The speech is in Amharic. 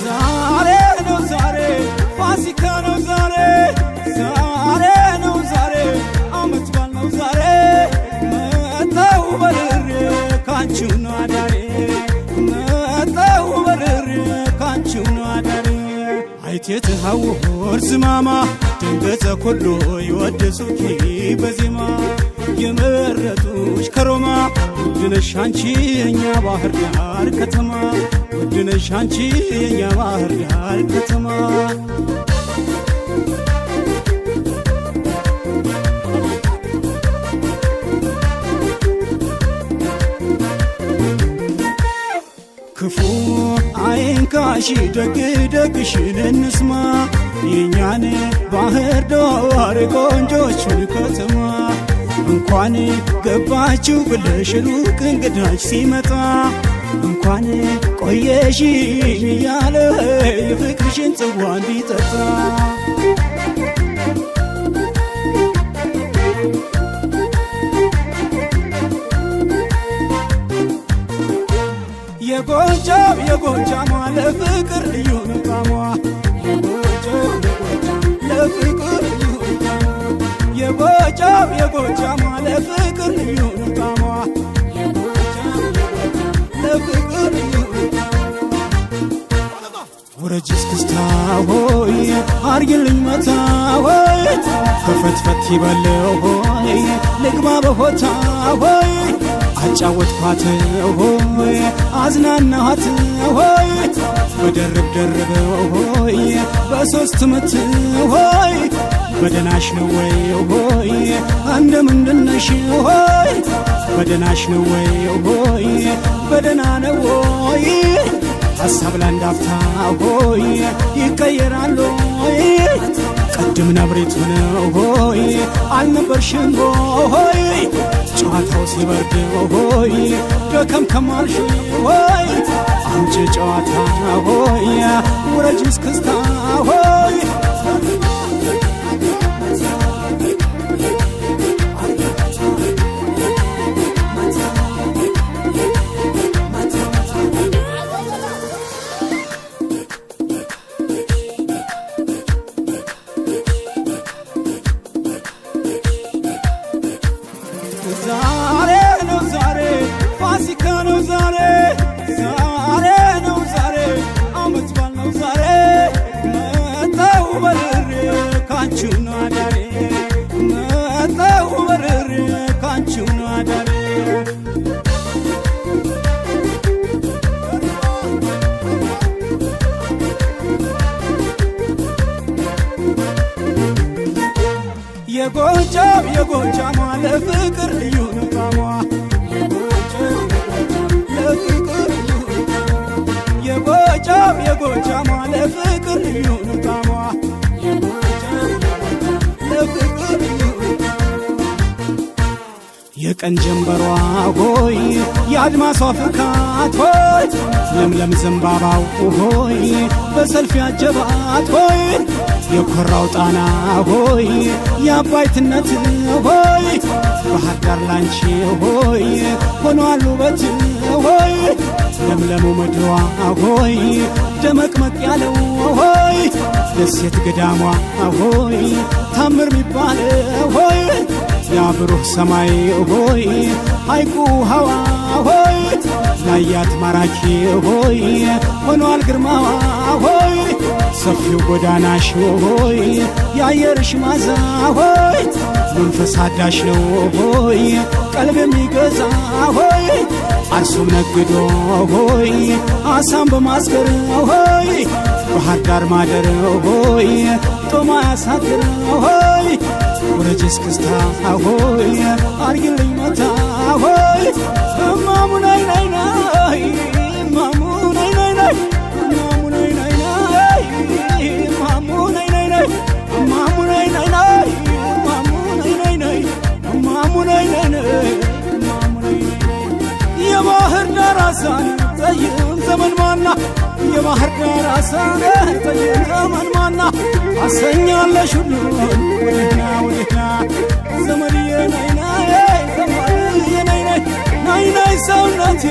ዛሬ ነው ዛሬ ፋሲካ ነው ዛሬ ዛሬ ነው ዛሬ አመት በዓል ነው ዛሬ መጣሁ በርሬ ካንቺው ነው አዳሬ መጣሁ በርሬ ካንቺው ነው አዳሬ አይቴት ሐውር ዝማማ ድንገተ ኩሉ ይወድሱኪ በዜማ የመረጡሽ ከሮማ ውድነሽ አንቺ የኛ ባህር ዳር ከተማ ውድነሽ አንቺ የኛ ባህር ዳር ከተማ ክፉ አይንካሽ ደግ ደግሽን እንስማ የኛን ባህር ዳር ቆንጆችን ከተማ እንኳን ገባችሁ ብለሽ ሩቅ እንግዳች ሲመጣ እንኳን ቆየሽ እያለ የፍቅርሽን ጽዋ እንዲጠጣ የጎጃም ለፍቅር ልዩ ንቃሟ ለፍቅር ልዩ የጎጃም ለፍቅር ልዩ ንቃሟ ለፍቅር ልዩ ወረጅ እስክስታ ሆይ አርግልኝ መታ ሆይ ከፈትፈት ይበለው ሆይ ልግባ በሆታ ሆይ አጫወትኳት ሆይ አዝናናኋት ሆይ በደርብ ደርበው ሆይ በሶስት ምት ሆይ በደናሽ ነው ወይ ሆይ እንደምንድነሽ ሆይ በደናሽ ነው ወይ ሆይ በደና ነው ወይ ሐሳብ ላንዳፍታ ሆይ ይቀየራል ሆይ ቅድም ነብሬት ነው ሆይ አልነበርሽም ሆይ ጨዋታው ሲበርድ ሆይ ደከም ከማልሽ ሆይ አንቺ ጨዋታ ሆይ ውረጅ እስክስታ ሆይ ዛሬ ነው ዛሬ ፋሲካ ነው ዛሬ ዛሬ ነው ዛሬ አመት በዓል ነው ዛሬ መጣሁ በርሬ ካንቺው ነው አዳሬ መጣሁ በርሬ ካንቺው ነው አዳሬ የጎጃም ለፍቅር ልዩ ንቃሟ ለፍቅር ልዩ የጎጃም ለፍቅር ልዩ ንቃሟ ለፍቅር ልዩ የቀን ጀንበሯ ሆይ የአድማሷ ፍካት ሆይ ለምለም ዘንባባው ሆይ በሰልፍ ያጀባት ሆይ የኮራው ጣና ሆይ የአባይትነት ሆይ ባህር ዳር ላንቺ ሆይ ሆኗል ውበት ሆይ ለምለሙ ምድሯ ሆይ ደመቅመቅ ያለው ሆይ ደሴት ገዳሟ ሆይ ታምር ሚባል ሆይ ያብሩህ ሰማይ ሆይ ሐይቁ ውሃዋ ሆይ ላያት ማራኪ ሆይ ሆኗል ግርማዋ ሆይ ሰፊው ጎዳናሽ ሆይ የአየርሽ ማዛ ሆይ መንፈስ አዳሽ ነው ሆይ ቀልብ የሚገዛ ሆይ አርሶም ነግዶ ሆይ አሳም በማስገር ሆይ ባህር ዳር ማደር ሆይ ጦማ ያሳድር ሆይ ወረጅ እስክስታ ሆይ አርግልኝ መታ ሆይ እማሙ ናይ ናይ ናይ እማሙ ናይ ናይ ናይ እማሙ ናይ ናይ ናይ እማሙ ናይ ናይ ናይ እማሙ ናይ ናይ ናይ እማሙ ናይ ናይ ናይ እማሙ ናይ ናይ ናይ እማሙ ናይ ናይ የባህር ዳር አሳን ጠይም ዘመን ማና የባህር ዳር አሳን ጠይም ዘመን ማና አሰኛለሽ ሁሉን ወደና ወደና ዘመድዬ ናይ ናይ ዘመድዬ ናይ ናይ ናይ ናይ ሰውነቴ